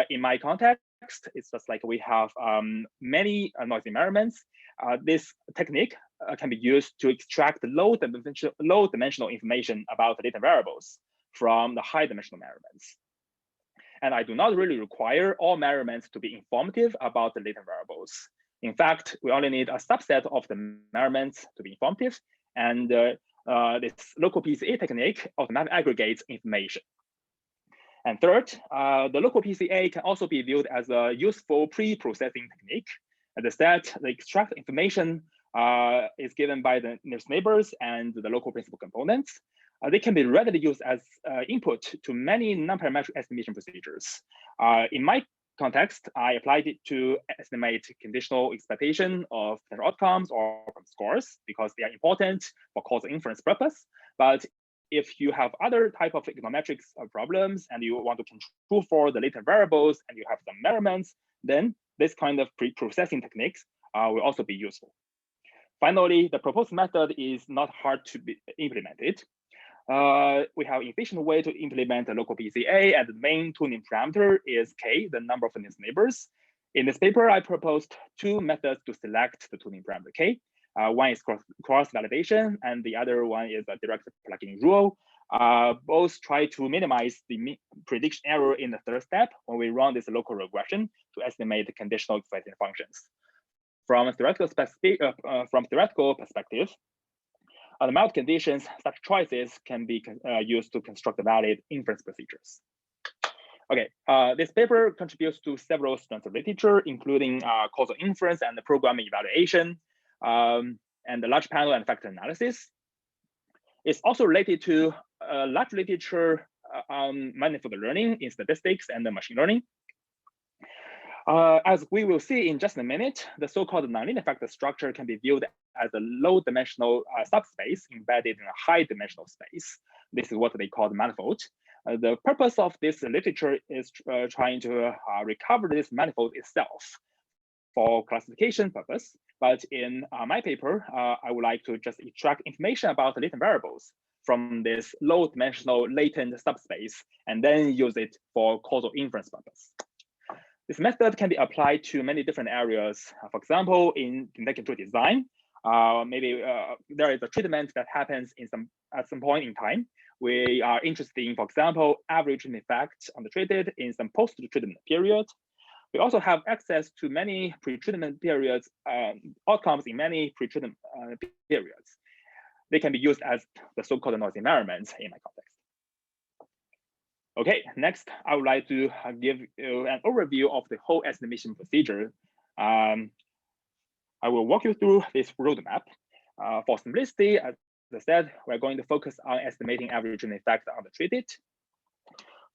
In my context, it's just like we have many noisy environments. This technique can be used to extract low dimensional information about latent variables from the high dimensional measurements. And I do not really require all measurements to be informative about the latent variables. In fact, we only need a subset of the measurements to be informative, and this local PCA technique automatically aggregates information. And third, the local PCA can also be viewed as a useful pre-processing technique. As I said, the extract information is given by the nearest neighbors and the local principal components. They can be readily used as input to many non-parametric estimation procedures. In my context, I applied it to estimate conditional expectation of potential outcomes or scores because they are important for causal inference purpose. But if you have other type of econometrics problems and you want to control for the latent variables and you have some measurements, then this kind of pre-processing techniques will also be useful. Finally, the proposed method is not hard to be implemented. We have an efficient way to implement a local PCA, and the main tuning parameter is k, the number of nearest neighbors. In this paper, I proposed two methods to select the tuning parameter k. One is cross-validation, and the other one is a direct plugin rule. Both try to minimize the prediction error in the third step when we run this local regression to estimate the conditional expectation functions. From a theoretical perspective, under mild conditions, such choices can be used to construct valid inference procedures. Okay, this paper contributes to several strands of literature, including causal inference and the programming evaluation, and the large panel and factor analysis. It's also related to large literature on manifold learning in statistics and machine learning. As we will see in just a minute, the so-called nonlinear factor structure can be viewed as a low-dimensional subspace embedded in a high-dimensional space. This is what they call the manifold. The purpose of this literature is trying to recover this manifold itself for classification purpose. But in my paper, I would like to just extract information about the latent variables from this low-dimensional latent subspace and then use it for causal inference purpose. This method can be applied to many different areas. For example, in control design, maybe there is a treatment that happens at some point in time. We are interested in, for example, average treatment effect on the treated in some post-treatment period. We also have access to many pre-treatment periods, outcomes in many pre-treatment periods. They can be used as the so-called noisy environments in my context. Okay, next, I would like to give you an overview of the whole estimation procedure. I will walk you through this roadmap. For simplicity, as I said, we're going to focus on estimating average treatment effect on the treated.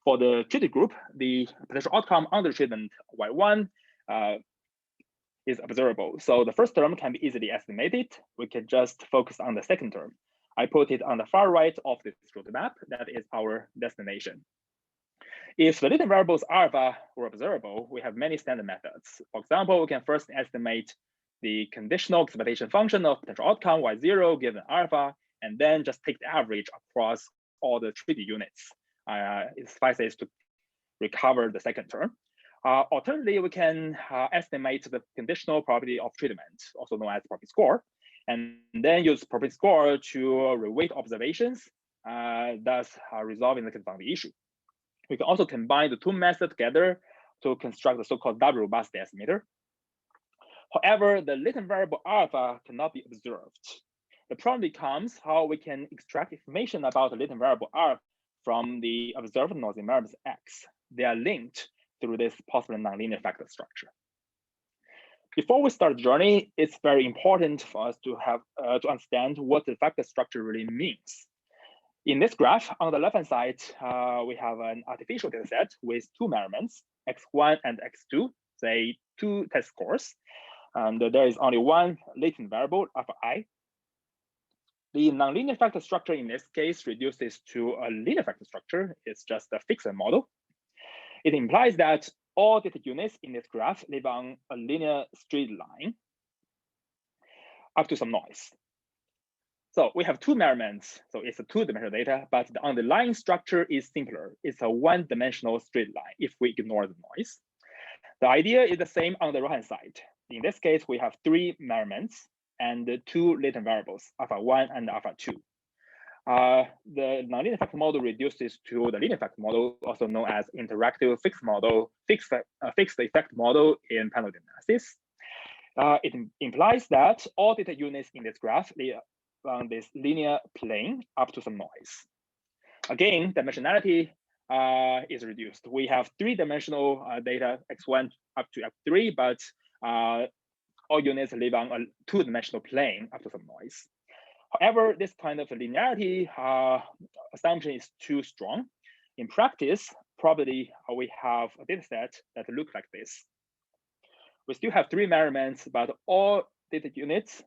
For the treated group, the potential outcome under treatment Y1 is observable. So the first term can be easily estimated. We can just focus on the second term. I put it on the far right of this roadmap. That is our destination. If the latent variables alpha were observable, we have many standard methods. For example, we can first estimate the conditional expectation function of potential outcome Y0 given alpha, and then just take the average across all the treated units. It suffices to recover the second term. Alternatively, we can estimate the conditional probability of treatment, also known as probability score, and then use probability score to reweight observations, thus resolving the confounding issue. We can also combine the two methods together to construct the so-called double robust estimator. However, the latent variable alpha cannot be observed. The problem becomes how we can extract information about the latent variable alpha from the observed noise environments X. They are linked through this possible nonlinear factor structure. Before we start the journey, it's very important for us to have to understand what the factor structure really means. In this graph, on the left-hand side, we have an artificial data set with two measurements, X1 and X2, say two test scores. And there is only one latent variable, alpha I. The nonlinear factor structure in this case reduces to a linear factor structure. It's just a fixed model. It implies that all data units in this graph live on a linear straight line up to some noise. So we have two measurements, so it's a two-dimensional data, but the underlying structure is simpler. It's a one-dimensional straight line if we ignore the noise. The idea is the same on the right-hand side. In this case, we have three measurements and two latent variables, alpha 1 and alpha 2. The nonlinear factor model reduces to the linear factor model, also known as interactive fixed model, fixed effect model in panel analysis. It implies that all data units in this graph live on this linear plane up to some noise. Again, dimensionality is reduced. We have three-dimensional data, X1 up to X3, but all units live on a two-dimensional plane up to some noise. However, this kind of linearity assumption is too strong. In practice, probably we have a data set that looks like this. We still have three measurements, but all data units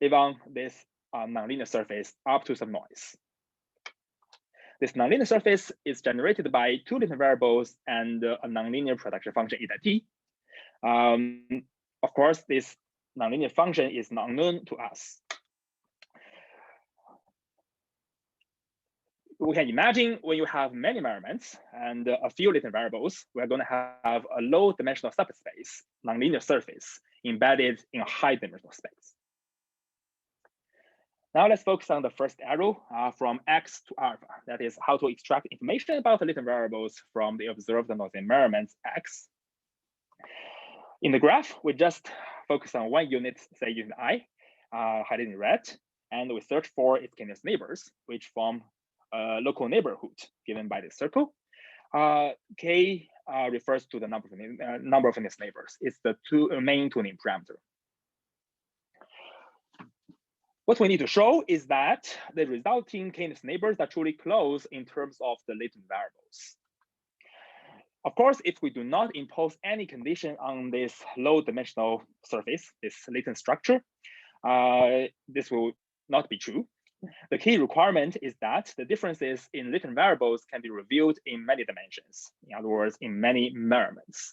live on this nonlinear surface up to some noise. This nonlinear surface is generated by two latent variables and a nonlinear production function eta t. Of course, this nonlinear function is not unknown to us. We can imagine when you have many measurements and a few latent variables, we're going to have a low dimensional subspace, nonlinear surface, embedded in a high dimensional space. Now let's focus on the first arrow from X to alpha. That is how to extract information about the latent variables from the observed noise environments X. In the graph, we just focus on one unit, say unit I, highlighted in red, and we search for its continuous neighbors, which form a local neighborhood given by this circle. K refers to the number of its neighbors. It's the main tuning parameter. What we need to show is that the resulting k-ness neighbors are truly close in terms of the latent variables. Of course, if we do not impose any condition on this low dimensional surface, this latent structure, this will not be true. The key requirement is that the differences in latent variables can be revealed in many dimensions. In other words, in many measurements.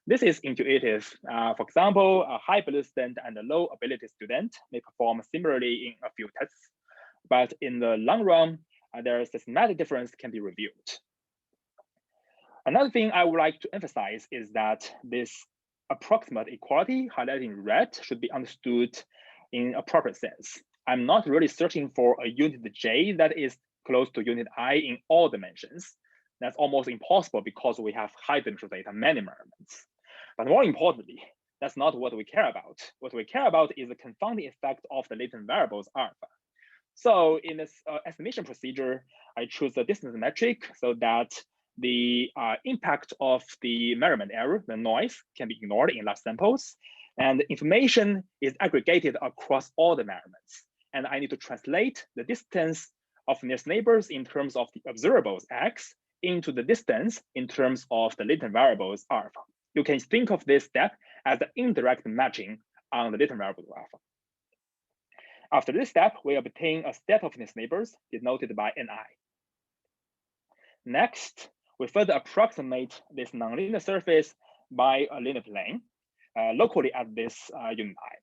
This is intuitive. For example, a high ability student and a low ability student may perform similarly in a few tests, but in the long run, their systematic difference can be revealed. Another thing I would like to emphasize is that this approximate equality highlighted in red should be understood in a proper sense. I'm not really searching for a unit J that is close to unit I in all dimensions. That's almost impossible because we have high dimensional data, many measurements. But more importantly, that's not what we care about. What we care about is the confounding effect of the latent variables alpha. So in this estimation procedure, I choose the distance metric so that the impact of the measurement error, the noise, can be ignored in large samples. And the information is aggregated across all the measurements. And I need to translate the distance of nearest neighbors in terms of the observables X into the distance in terms of the latent variables alpha. You can think of this step as the indirect matching on the latent variable alpha. After this step, we obtain a set of these neighbors denoted by Ni. Next, we further approximate this nonlinear surface by a linear plane locally at this unit I.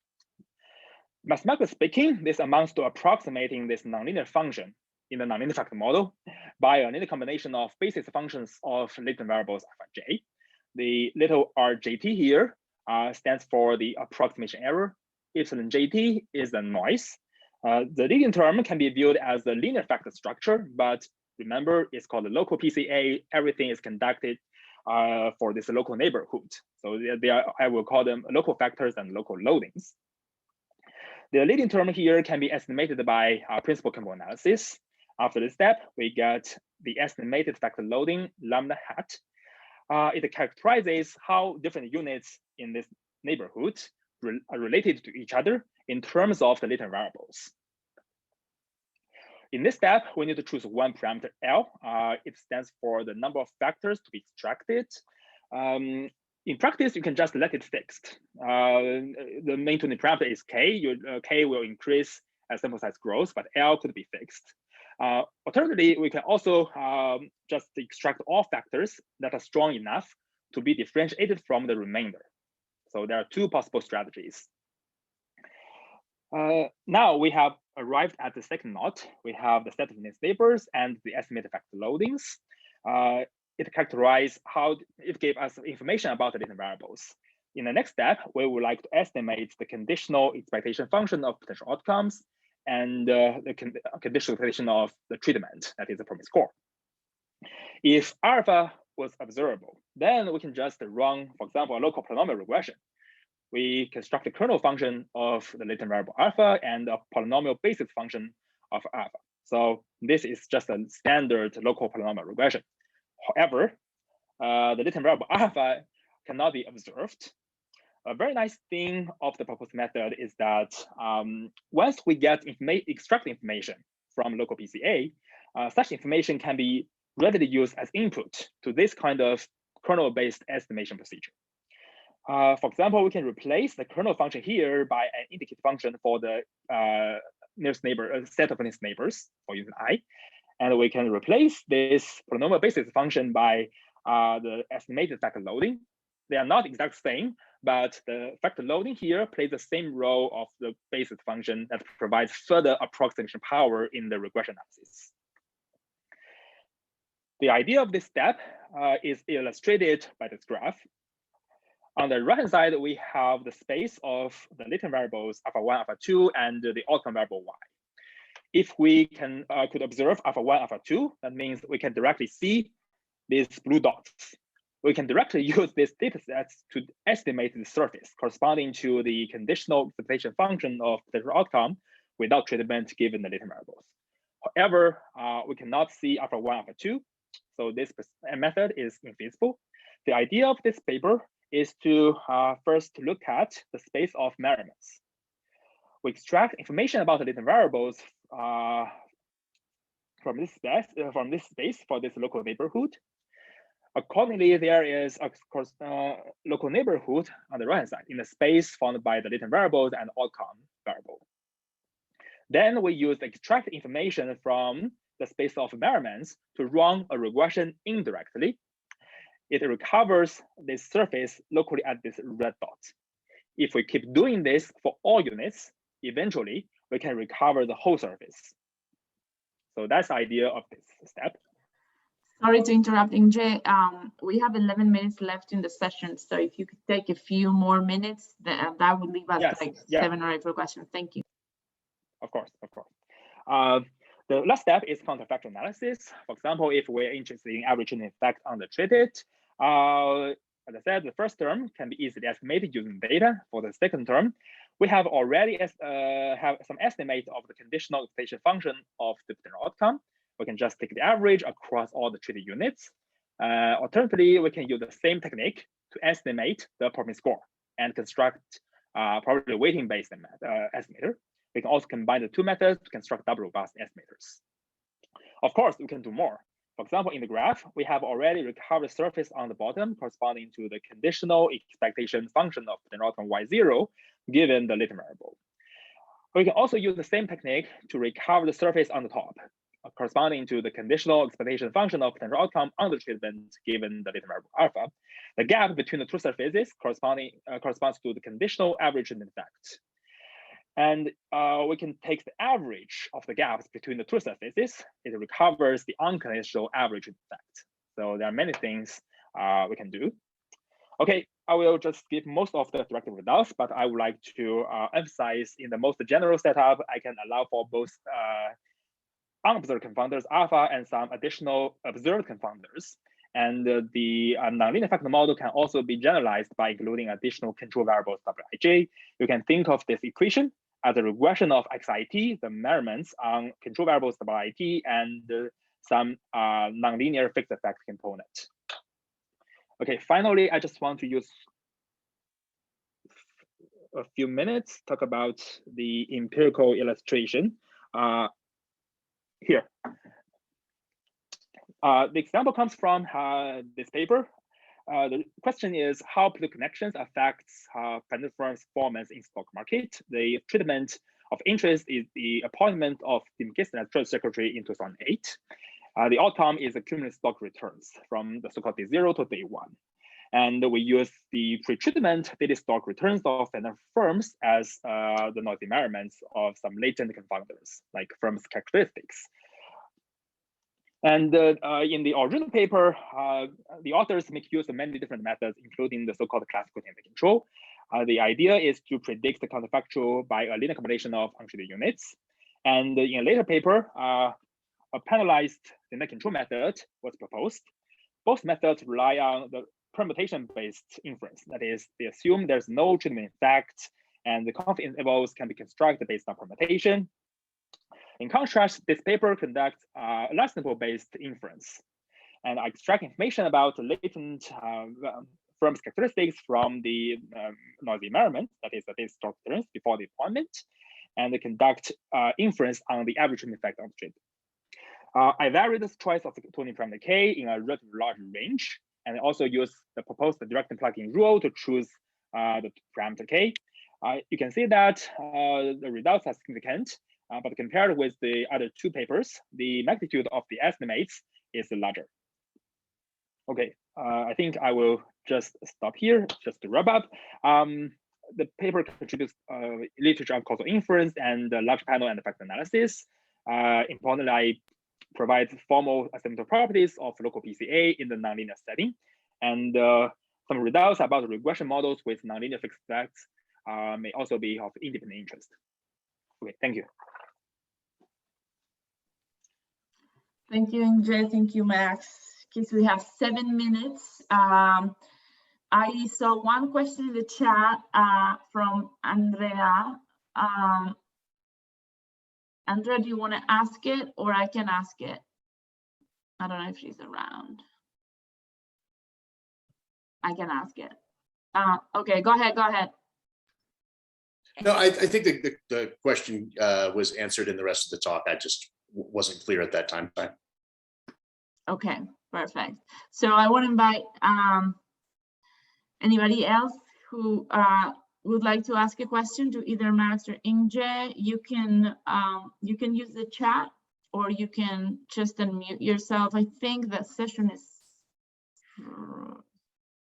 Mathematically speaking, this amounts to approximating this nonlinear function in the nonlinear factor model by a linear combination of basis functions of latent variables alpha j. The little rjt here stands for the approximation error. Epsilon jt is the noise. The leading term can be viewed as the linear factor structure, but remember, it's called the local PCA. Everything is conducted for this local neighborhood. So I will call them local factors and local loadings. The leading term here can be estimated by principal chemical analysis. After this step, we get the estimated factor loading lambda hat. It characterizes how different units in this neighborhood are related to each other in terms of the latent variables. In this step, we need to choose one parameter L. It stands for the number of factors to be extracted. In practice, you can just let it fixed. The main tuning parameter is K. K will increase as sample size grows, but L could be fixed. Alternatively, we can also just extract all factors that are strong enough to be differentiated from the remainder. So there are two possible strategies. Now we have arrived at the second knot. We have the set of neighbors and the estimated factor loadings. It characterized how it gave us information about the latent variables. In the next step, we would like to estimate the conditional expectation function of potential outcomes and the conditional expectation of the treatment, that is the Promise score. If alpha was observable, then we can just run, for example, a local polynomial regression. We construct a kernel function of the latent variable alpha and a polynomial basis function of alpha. So this is just a standard local polynomial regression. However, the latent variable alpha cannot be observed. A very nice thing of the proposed method is that once we get extract information from local PCA, such information can be readily used as input to this kind of kernel-based estimation procedure. For example, we can replace the kernel function here by an indicator function for the nearest neighbor, set of nearest neighbors for unit I. And we can replace this polynomial basis function by the estimated factor loading. They are not exact same, but the factor loading here plays the same role of the basis function that provides further approximation power in the regression analysis. The idea of this step is illustrated by this graph. On the right-hand side, we have the space of the latent variables alpha1, alpha2, and the outcome variable y. If we could observe alpha1, alpha2, that means we can directly see these blue dots. We can directly use these data sets to estimate the surface corresponding to the conditional expectation function of the outcome without treatment given the latent variables. However, we cannot see alpha1, alpha2, so this method is infeasible. The idea of this paper is to first look at the space of measurements. We extract information about the latent variables from this space for this local neighborhood. Accordingly, there is of course local neighborhood on the right-hand side in the space found by the latent variables and outcome variable. Then we use the extract information from the space of measurements to run a regression indirectly. It recovers this surface locally at this red dot. If we keep doing this for all units, eventually we can recover the whole surface. So that's the idea of this step. Sorry to interrupt, Inge. We have 11 minutes left in the session, so if you could take a few more minutes, that would leave us like 7 or 8 questions. Thank you. Of course, of course. The last step is counterfactual analysis. For example, if we're interested in average treatment effect on the treated, as I said, the first term can be easily estimated using data. For the second term, we have already have some estimate of the conditional expectation function of the potential outcome. We can just take the average across all the treated units. Alternatively, we can use the same technique to estimate the Promise score and construct probability weighting based estimator. We can also combine the two methods to construct double robust estimators. Of course, we can do more. For example, in the graph, we have already recovered the surface on the bottom corresponding to the conditional expectation function of potential outcome y0 given the latent variable. We can also use the same technique to recover the surface on the top corresponding to the conditional expectation function of potential outcome under treatment given the latent variable alpha. The gap between the two surfaces corresponds to the conditional average treatment effect. And we can take the average of the gaps between the two surfaces. It recovers the unconditional average effect. So there are many things we can do. Okay, I will just skip most of the directed results, but I would like to emphasize in the most general setup, I can allow for both unobserved confounders alpha and some additional observed confounders. And the nonlinear factor model can also be generalized by including additional control variables wij. You can think of this equation as a regression of xit, the measurements on control variables wit, and some nonlinear fixed effect component. Okay, finally, I just want to use a few minutes talk about the empirical illustration here. The example comes from this paper. The question is how political connections affects financial firms' performance in stock market. The treatment of interest is the appointment of Tim Giston as Treasury Secretary in 2008. The outcome is the cumulative stock returns from the so-called day 0 to day 1. And we use the pre-treatment daily stock returns of financial firms as the noisy environments of some latent confounders, like firms' characteristics. And in the original paper, the authors make use of many different methods, including the so-called classical template control. The idea is to predict the counterfactual by a linear combination of untreated units. And in a later paper, a penalized linear control method was proposed. Both methods rely on the permutation-based inference. That is, they assume there's no treatment effect, and the confidence intervals can be constructed based on permutation. In contrast, this paper conducts a less sample-based inference and extract information about latent firms' characteristics from the noisy environment, that is, the stock returns before the appointment, and they conduct inference on the average treatment effect of the trade. I vary this choice of the tuning parameter k in a relatively large range, and also use the proposed direct and plug-in rule to choose the parameter k. You can see that the results are significant. But compared with the other two papers, the magnitude of the estimates is larger. Okay, I think I will just stop here, just to wrap up. The paper contributes literature on causal inference and large panel and effect analysis. Importantly, provides formal asymptotic properties of local PCA in the nonlinear setting. And some results about regression models with nonlinear fixed effects may also be of independent interest. Okay, thank you. Thank you, Inge. Thank you, Max. Okay, so we have 7 minutes. I saw one question in the chat from Andrea. Andrea, do you want to ask it, or I can ask it? I don't know if she's around. I can ask it. Okay, go ahead, go ahead. No, I think the question was answered in the rest of the talk. I just wasn't clear at that time. Okay, perfect. So I want to invite anybody else who would like to ask a question to either Max or Inge. You can use the chat, or you can just unmute yourself. I think the session is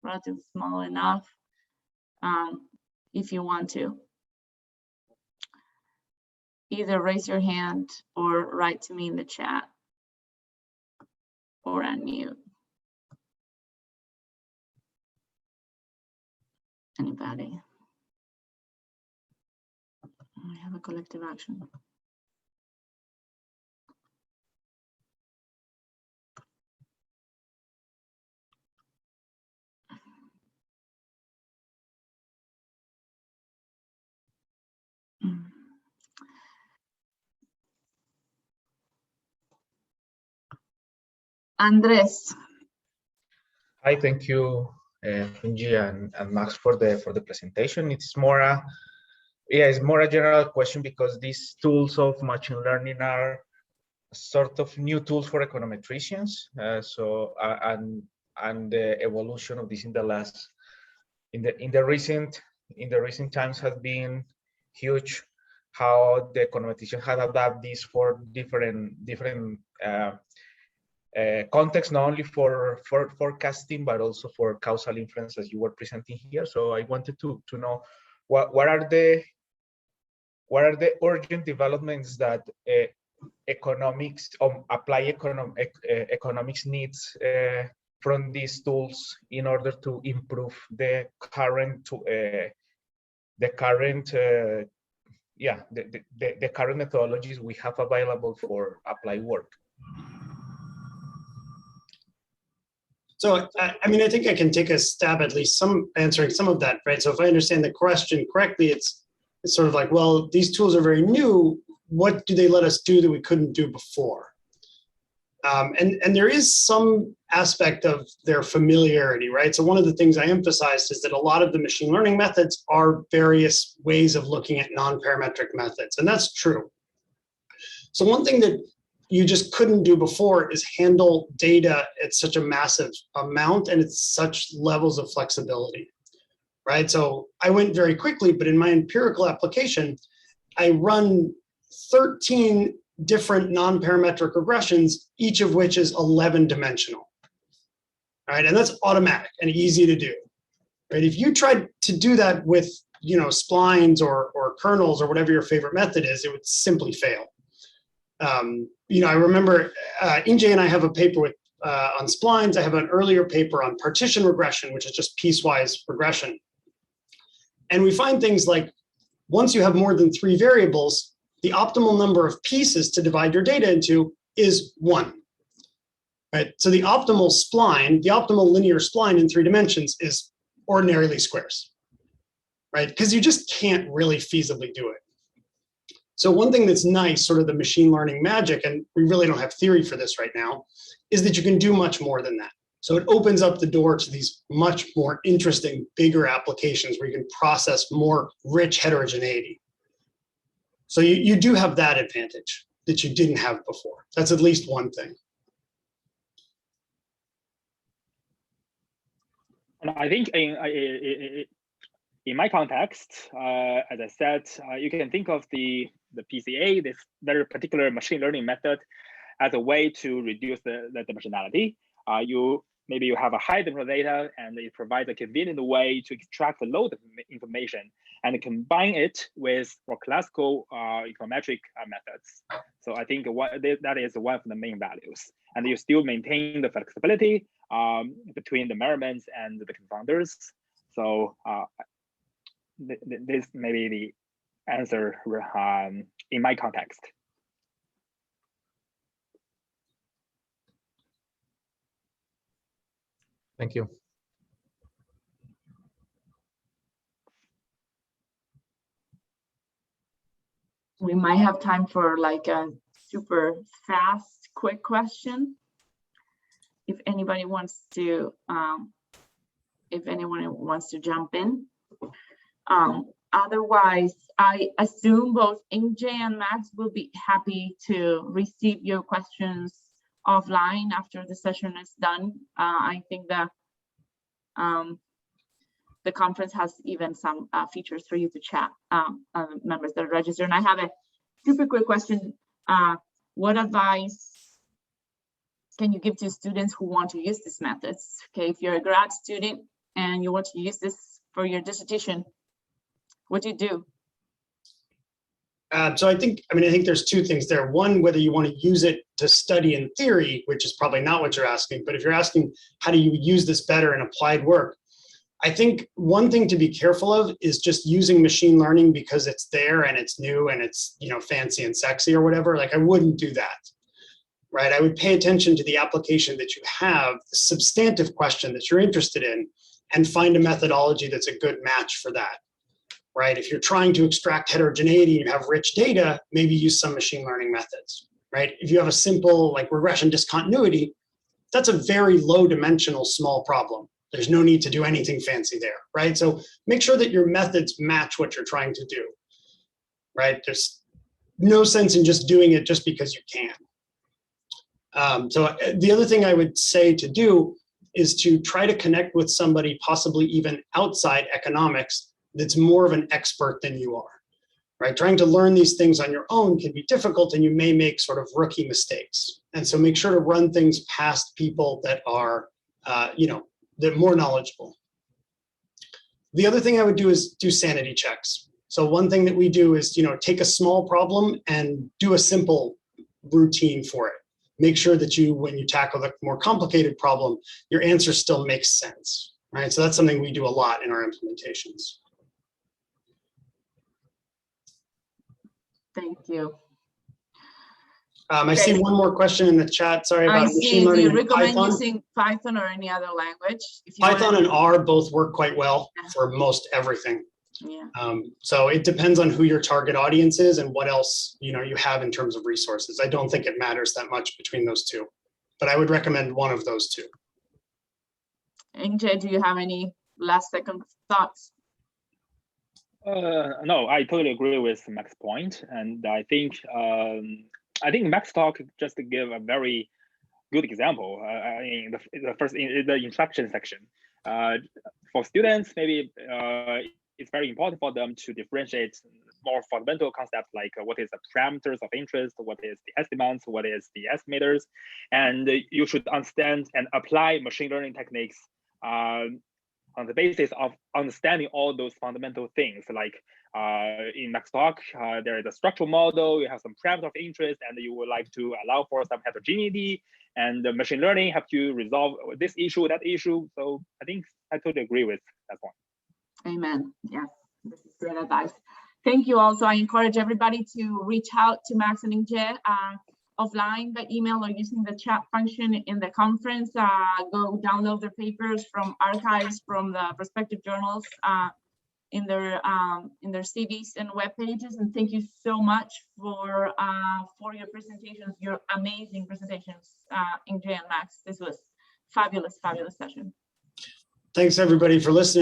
relatively small enough if you want to. Either raise your hand or write to me in the chat or unmute. Anybody? We have a collective action. Andres. Hi, thank you, Inge and Max for the presentation. It's more it's more a general question, because these tools of machine learning are sort of new tools for econometricians. And the evolution of this in the last in the recent times has been huge. How the econometrician had adapted this for different context, not only for forecasting, but also for causal inference, as you were presenting here. So I wanted to know what are the urgent developments that economics economics needs from these tools in order to improve the current methodologies we have available for applied work. So, I mean, I think I can take a stab at least answering some of that, right? So if I understand the question correctly, it's sort of like, well, these tools are very new. What do they let us do that we couldn't do before? And there is some aspect of their familiarity, right? So one of the things I emphasized is that a lot of the machine learning methods are various ways of looking at non-parametric methods, and that's true. So one thing that you just couldn't do before is handle data at such a massive amount and at such levels of flexibility, right? So I went very quickly, but in my empirical application, I run 13 different non-parametric regressions, each of which is 11-dimensional, right? And that's automatic and easy to do, right? If you tried to do that with, splines or kernels or whatever your favorite method is, it would simply fail. I remember Inge and I have a paper on splines. I have an earlier paper on partition regression, which is just piecewise regression. And we find things like, once you have more than 3 variables, the optimal number of pieces to divide your data into is 1. Right? So the optimal spline, the optimal linear spline in 3 dimensions is ordinarily squares, right? Because you just can't really feasibly do it. So one thing that's nice, sort of the machine learning magic, and we really don't have theory for this right now, is that you can do much more than that. So it opens up the door to these much more interesting, bigger applications where you can process more rich heterogeneity. So you do have that advantage that you didn't have before. That's at least one thing. And I think in my context, as I said, you can think of the PCA, this very particular machine learning method, as a way to reduce the dimensionality. Maybe you have a high dimensional data, and it provides a convenient way to extract a load of information and combine it with more classical econometric methods. So I think that is one of the main values. And you still maintain the flexibility between the measurements and the confounders. So this may be the answer in my context. Thank you. We might have time for like a super fast, quick question. If anybody wants to, jump in. Otherwise, I assume both Inge and Max will be happy to receive your questions offline after the session is done. I think that the conference has even some features for you to chat, members that are registered. And I have a super quick question. What advice can you give to students who want to use these methods? Okay, if you're a grad student and you want to use this for your dissertation, what do you do? So I think there's 2 things there. One, whether you want to use it to study in theory, which is probably not what you're asking, but if you're asking how do you use this better in applied work, I think one thing to be careful of is just using machine learning because it's there and it's new and it's fancy and sexy or whatever. Like, I wouldn't do that, right? I would pay attention to the application that you have, the substantive question that you're interested in, and find a methodology that's a good match for that. Right? If you're trying to extract heterogeneity and you have rich data, maybe use some machine learning methods, right? If you have a simple like regression discontinuity, that's a very low dimensional small problem. There's no need to do anything fancy there, right? So make sure that your methods match what you're trying to do, right? There's no sense in just doing it just because you can. So the other thing I would say to do is to try to connect with somebody possibly even outside economics that's more of an expert than you are, right? Trying to learn these things on your own can be difficult and you may make sort of rookie mistakes. And so make sure to run things past people that are, they're more knowledgeable. The other thing I would do is do sanity checks. So one thing that we do is, take a small problem and do a simple routine for it. Make sure that when you tackle the more complicated problem, your answer still makes sense, right? So that's something we do a lot in our implementations. Thank you. I see one more question in the chat. Sorry about machine Do learning you and recommend Python. using Python or any other language? Python and R both work quite well for most everything. Yeah. So it depends on who your target audience is and what else you have in terms of resources. I don't think it matters that much between those two, but I would recommend one of those two. Inge, do you have any last second thoughts? No, I totally agree with Max's point, and I think Max talk just to give a very good example in the first in the instruction section. For students, maybe it's very important for them to differentiate more fundamental concepts like what is the parameters of interest, what is the estimates, what is the estimators, and you should understand and apply machine learning techniques on the basis of understanding all those fundamental things. Like in Max talk, there is a structural model, you have some parameters of interest, and you would like to allow for some heterogeneity, and the machine learning helps you resolve this issue, that issue. So I think I totally agree with that point. Amen. Yes, this is great advice. Thank you. Also, I encourage everybody to reach out to Max and Inge offline by email or using the chat function in the conference. Go download their papers from archives from the respective journals in their CVs and web pages. And thank you so much for your presentations, your amazing presentations, Inge and Max. This was fabulous, fabulous session. Thanks everybody for listening.